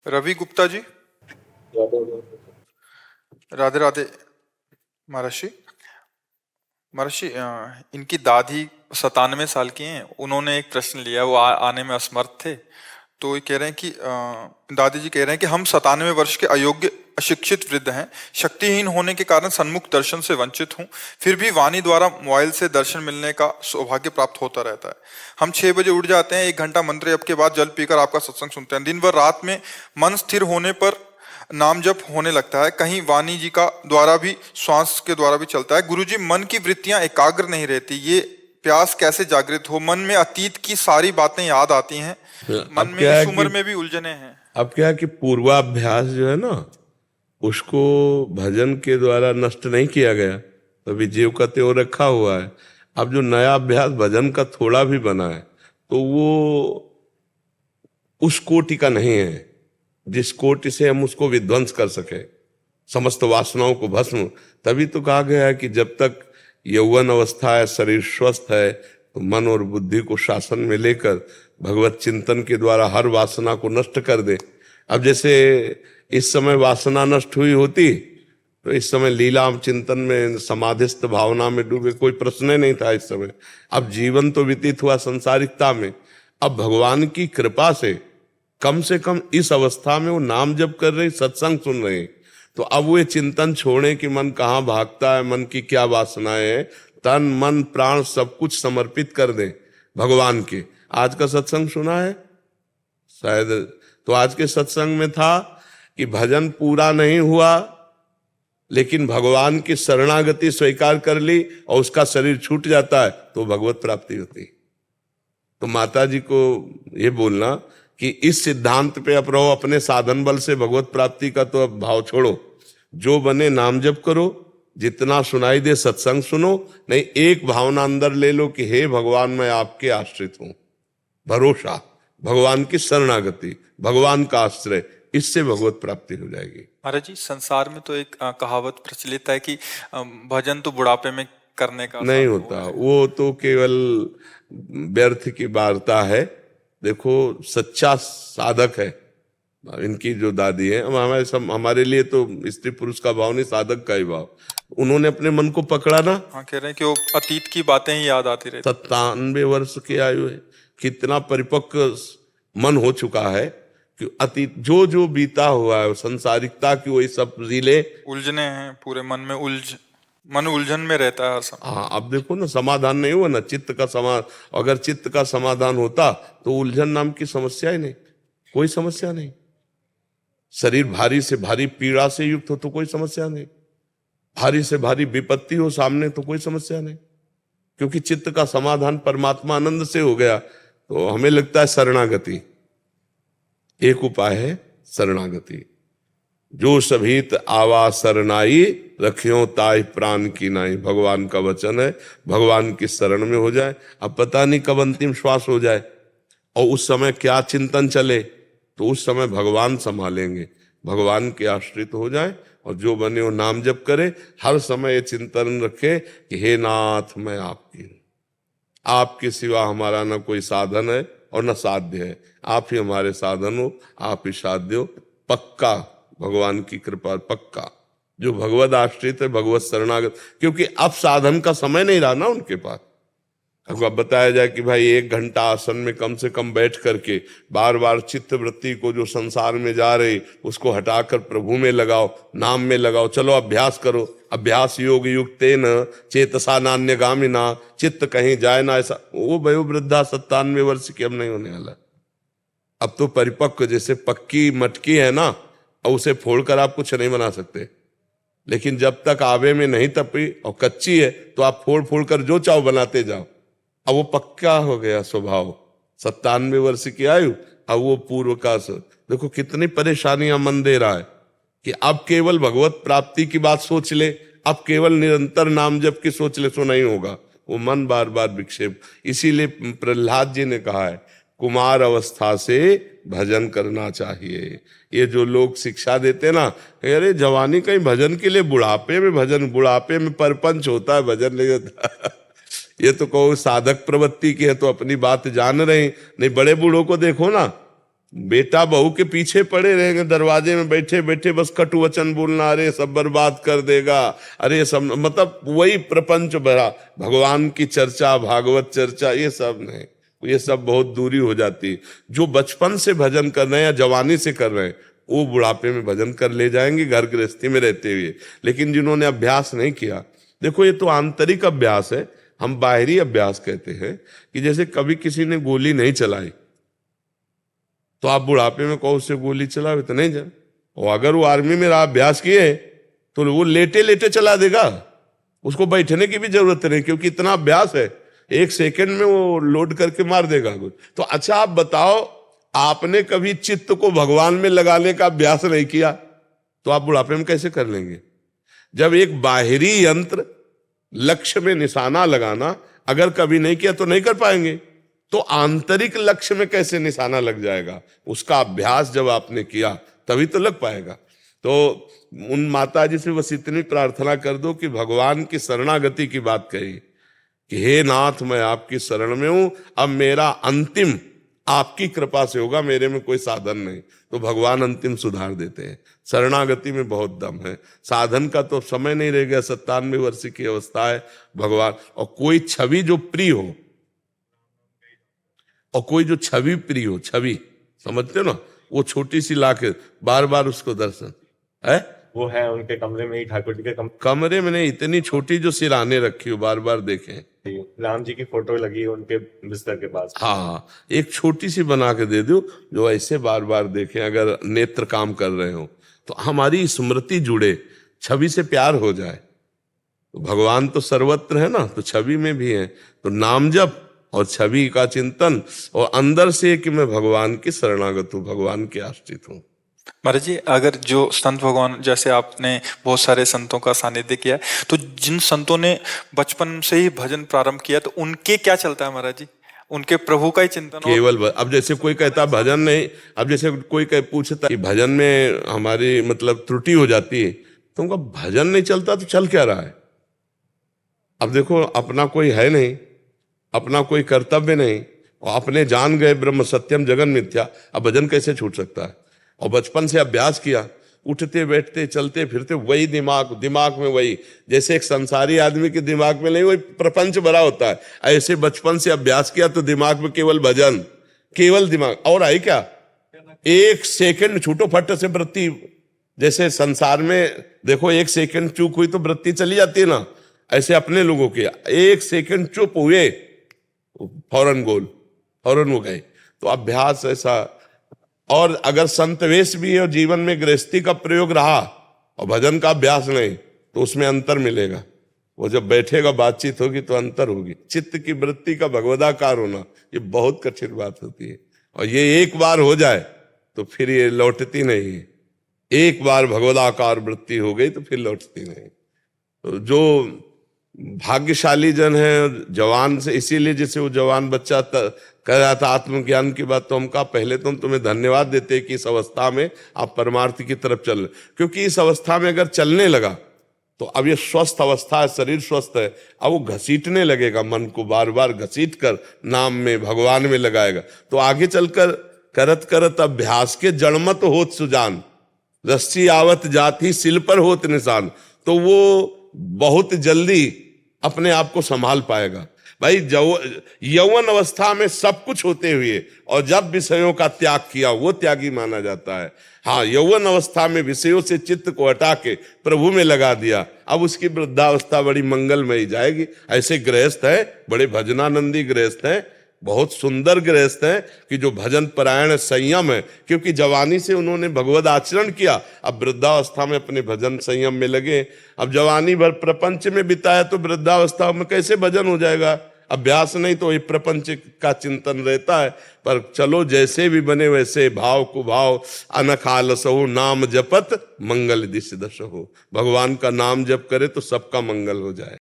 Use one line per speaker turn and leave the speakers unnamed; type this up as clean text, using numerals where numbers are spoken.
रवि गुप्ता जी। राधे राधे। महर्षि, महर्षि, इनकी दादी 97 साल की हैं। उन्होंने एक प्रश्न लिया, वो आने में असमर्थ थे। तो ये कह रहे हैं कि दादी जी कह रहे हैं कि हम 97 वर्ष के अयोग्य अशिक्षित वृद्ध हैं, शक्तिहीन होने के कारण सन्मुख दर्शन से वंचित हूँ, फिर भी वाणी द्वारा मोबाइल से दर्शन मिलने का सौभाग्य प्राप्त होता रहता है। हम 6 बजे उठ जाते हैं, 1 घंटा मंत्र जप के बाद जल पीकर आपका सत्संग सुनते हैं। दिन भर रात में मन स्थिर होने पर नाम जप होने लगता है, कहीं वाणी जी का द्वारा भी, श्वास के द्वारा भी चलता है। गुरुजी, मन की वृत्तियां एकाग्र नहीं रहती, ये प्यास कैसे जागृत हो? मन में अतीत की सारी बातें याद आती हैं, मन में इस उम्र में भी उलझने हैं।
अब क्या है कि पूर्वाभ्यास जो है ना, उसको भजन के द्वारा नष्ट नहीं किया गया, तभी जीव का त्यों रखा हुआ है। अब जो नया अभ्यास भजन का थोड़ा भी बना है, तो वो उस कोटि का नहीं है जिस कोटि से हम उसको विध्वंस कर सके, समस्त वासनाओं को भस्म। तभी तो कहा गया है कि जब तक यौवन अवस्था है, शरीर स्वस्थ है, तो मन और बुद्धि को शासन में लेकर भगवत चिंतन के द्वारा हर वासना को नष्ट कर दे। अब जैसे इस समय वासना नष्ट हुई होती तो इस समय लीला चिंतन में, समाधिस्थ भावना में डूबे, कोई प्रश्न ही नहीं था इस समय। अब जीवन तो व्यतीत हुआ संसारिकता में। अब भगवान की कृपा से कम इस अवस्था में वो नाम जप कर रहे, सत्संग सुन रहे हैं, तो अब वो चिंतन छोड़े कि मन कहाँ भागता है, मन की क्या वासनाएं है, तन मन प्राण सब कुछ समर्पित कर दें भगवान के। आज का सत्संग सुना है शायद, तो आज के सत्संग में था कि भजन पूरा नहीं हुआ, लेकिन भगवान की शरणागति स्वीकार कर ली और उसका शरीर छूट जाता है तो भगवत प्राप्ति होती। तो माता जी को ये बोलना कि इस सिद्धांत पे अब रहो, अपने साधन बल से भगवत प्राप्ति का तो अब भाव छोड़ो, जो बने नाम जप करो, जितना सुनाई दे सत्संग सुनो, नहीं एक भावना अंदर ले लो कि हे भगवान मैं आपके आश्रित हूं, भरोसा, भगवान की शरणागति, भगवान का आश्रय, इससे भगवत प्राप्ति हो जाएगी।
महाराज जी, संसार में तो एक कहावत प्रचलित है कि भजन तो बुढ़ापे में करने का
नहीं होता, वो तो केवल व्यर्थ की वार्ता है। देखो सच्चा साधक है इनकी जो दादी है, हमारे लिए तो स्त्री पुरुष का भाव नहीं, साधक का ही भाव। उन्होंने अपने मन को पकड़ा ना।
हाँ, कह रहे हैं कि वो अतीत की बातें ही याद आती रहती।
97 वर्ष की आयु है, कितना परिपक्व मन हो चुका है कि अतीत जो जो बीता हुआ है, संसारिकता की वही सब रीले
उलझने हैं, पूरे मन में मन उलझन में रहता है हर समय।
हाँ, अब देखो ना, समाधान नहीं हुआ ना चित्त का समाधान। अगर चित्त का समाधान होता तो उलझन नाम की समस्या ही नहीं, कोई समस्या नहीं। शरीर भारी से भारी पीड़ा से युक्त हो तो कोई समस्या नहीं, भारी से भारी विपत्ति हो सामने तो कोई समस्या नहीं, क्योंकि चित्त का समाधान परमात्मा आनंद से हो गया। तो हमें लगता है शरणागति एक उपाय है, शरणागति। जो सभीत आवा सरनाई, रखियो ताई प्राण की नाई, भगवान का वचन है। भगवान की शरण में हो जाए, अब पता नहीं कब अंतिम श्वास हो जाए और उस समय क्या चिंतन चले, तो उस समय भगवान संभालेंगे। भगवान के आश्रित हो जाए और जो बने वो नाम जप करे, हर समय ये चिंतन रखे कि हे नाथ मैं आपकी, आपके सिवा हमारा न कोई साधन है और न साध्य है, आप ही हमारे साधन हो, आप ही साध्य हो। पक्का भगवान की कृपा, पक्का जो भगवत आश्रित है, भगवत शरणागत, क्योंकि अब साधन का समय नहीं रहा ना उनके पास। अब बताया जाए कि भाई 1 घंटा आसन में कम से कम बैठ करके बार बार चित्त वृत्ति को जो संसार में जा रही उसको हटाकर प्रभु में लगाओ, नाम में लगाओ, चलो अभ्यास करो। अभ्यास योग युक्तेन चेतसा नान्यगामिना, चित्त कहीं जाए ना ऐसा। वो वयो वृद्धा 97 वर्ष की अब नहीं होने वाला, अब तो परिपक्व, जैसे पक्की मटकी है ना, और उसे फोड़कर आप कुछ नहीं बना सकते। लेकिन जब तक आवे में नहीं तपी और कच्ची है तो आप फोड़ फोड़ कर जो चाहो बनाते जाओ। अब वो पक्का हो गया स्वभाव, 97 वर्ष की आयु, अब वो पूर्व का देखो कितनी परेशानियां मन दे रहा है कि अब केवल भगवत प्राप्ति की बात सोच ले, अब केवल निरंतर नाम जप की सोच ले, तो नहीं होगा। वो मन बार बार विक्षेप। इसीलिए प्रहलाद जी ने कहा है कुमार अवस्था से भजन करना चाहिए। ये जो लोग शिक्षा देते ना, अरे जवानी कहीं भजन के लिए, बुढ़ापे में भजन, बुढ़ापे में परपंच होता है भजन नहीं होता। ये तो कहो साधक प्रवृत्ति की है तो अपनी बात जान रहे हैं, नहीं बड़े बूढ़ों को देखो ना, बेटा बहू के पीछे पड़े रहेंगे, दरवाजे में बैठे बैठे बस कटु वचन बोलना, अरे सब बर्बाद कर देगा, अरे सब, मतलब वही प्रपंच भरा, भगवान की चर्चा, भागवत चर्चा, ये सब नहीं, ये सब बहुत दूरी हो जाती है। जो बचपन से भजन कर रहे हैं या जवानी से कर रहे हैं वो बुढ़ापे में भजन कर ले जाएंगे घर गृहस्थी में रहते हुए। लेकिन जिन्होंने अभ्यास नहीं किया, देखो ये तो आंतरिक अभ्यास है, हम बाहरी अभ्यास कहते हैं कि जैसे कभी किसी ने गोली नहीं चलाई तो आप बुढ़ापे में कहो उससे गोली चलावे तो नहीं चल, और अगर वो आर्मी में रहा अभ्यास किए तो वो लेटे लेटे चला देगा, उसको बैठने की भी जरूरत नहीं क्योंकि इतना अभ्यास है, 1 सेकंड में वो लोड करके मार देगा कुछ। तो अच्छा आप बताओ, आपने कभी चित्त को भगवान में लगाने का अभ्यास नहीं किया तो आप बुढ़ापे में कैसे कर लेंगे? जब एक बाहरी यंत्र लक्ष्य में निशाना लगाना अगर कभी नहीं किया तो नहीं कर पाएंगे, तो आंतरिक लक्ष्य में कैसे निशाना लग जाएगा? उसका अभ्यास जब आपने किया तभी तो लग पाएगा। तो उन माताजी से बस इतनी प्रार्थना कर दो कि भगवान की शरणागति की बात कही कि हे नाथ मैं आपकी शरण में हूं, अब मेरा अंतिम आपकी कृपा से होगा, मेरे में कोई साधन नहीं। तो भगवान अंतिम सुधार देते हैं। शरणागति में बहुत दम है, साधन का तो समय नहीं रह गया, 97 वर्ष की अवस्था है भगवान। और कोई छवि जो प्रिय हो, और कोई जो छवि प्रिय हो, छवि समझते हो ना, वो छोटी सी लाके बार बार उसको दर्शन है,
वो है उनके कमरे में ही, ठाकुर जी के
कमरे में नहीं, इतनी छोटी जो सिराने रखी हो, बार बार देखें।
राम जी की फोटो लगी है उनके बिस्तर के पास।
हाँ, एक छोटी सी बना के दे दो जो ऐसे बार बार देखें, अगर नेत्र काम कर रहे हो तो हमारी स्मृति जुड़े, छवि से प्यार हो जाए। तो भगवान तो सर्वत्र है ना, तो छवि में भी है। तो नाम जप और छवि का चिंतन, और अंदर से कि मैं भगवान की शरणागत हूँ, भगवान के आश्रित हूँ।
महाराज जी, अगर जो संत भगवान, जैसे आपने बहुत सारे संतों का सानिध्य किया है, तो जिन संतों ने बचपन से ही भजन प्रारंभ किया तो उनके क्या चलता है महाराज जी? उनके प्रभु का ही चिंतन
केवल अब जैसे कोई कहता भजन नहीं, अब जैसे कोई पूछता कि भजन में हमारी मतलब त्रुटि हो जाती है, तो उनका भजन नहीं चलता तो चल क्या रहा है? अब देखो, अपना कोई है नहीं, अपना कोई कर्तव्य नहीं, और अपने जान गए ब्रह्म सत्यम जगन मिथ्या, अब भजन कैसे छूट सकता है? और बचपन से अभ्यास किया, उठते बैठते चलते फिरते वही दिमाग में वही, जैसे एक संसारी आदमी के दिमाग में नहीं वही प्रपंच भरा होता है, ऐसे बचपन से अभ्यास किया तो दिमाग में केवल भजन, केवल दिमाग। और आई क्या, 1 सेकंड छूटो फट से वृत्ति, जैसे संसार में देखो 1 सेकंड चूक हुई तो वृत्ति चली जाती है ना, ऐसे अपने लोगों के 1 सेकंड चुप हुए फौरन हो गए। तो अभ्यास ऐसा। और अगर संतवेश भी है और जीवन में गृहस्थी का प्रयोग रहा और भजन का अभ्यास नहीं, तो उसमें अंतर मिलेगा। वो जब बैठेगा बातचीत होगी तो अंतर होगी। चित्त की वृत्ति का भगवदाकार होना ये बहुत कठिन बात होती है, और ये एक बार हो जाए तो फिर ये लौटती नहीं है। एक बार भगवदाकार वृत्ति हो गई तो फिर लौटती नहीं। तो जो भाग्यशाली जन है जवान से, इसीलिए जैसे वो जवान बच्चा कह रहा था आत्मज्ञान की बात, तो हम कहा पहले तो हम तुम्हें धन्यवाद देते कि इस अवस्था में आप परमार्थ की तरफ चल रहे, क्योंकि इस अवस्था में अगर चलने लगा तो अब ये स्वस्थ अवस्था है, शरीर स्वस्थ है, अब वो घसीटने लगेगा, मन को बार बार घसीट कर नाम में भगवान में लगाएगा। तो आगे चलकर करत करत अभ्यास के जड़मत होत सुजान, रस्सी आवत जाती सिल पर होत निशान, तो वो बहुत जल्दी अपने आप को संभाल पाएगा। भाई यौवन अवस्था में सब कुछ होते हुए और जब विषयों का त्याग किया वो त्यागी माना जाता है। हाँ, यौवन अवस्था में विषयों से चित्त को हटा के प्रभु में लगा दिया, अब उसकी वृद्धावस्था बड़ी मंगलमयी जाएगी। ऐसे गृहस्थ है, बड़े भजनानंदी गृहस्थ हैं, बहुत सुंदर गृहस्थ हैं कि जो भजन परायण संयम है, क्योंकि जवानी से उन्होंने भगवद आचरण किया, अब वृद्धावस्था में अपने भजन संयम में लगे। अब जवानी भर प्रपंच में बिताया तो वृद्धावस्था में कैसे भजन हो जाएगा? अभ्यास नहीं तो ये प्रपंच का चिंतन रहता है। पर चलो जैसे भी बने वैसे भाव कुभाव अनख आलस हो, नाम जपत मंगल दिश दश हो। भगवान का नाम जप करे तो सबका मंगल हो जाए।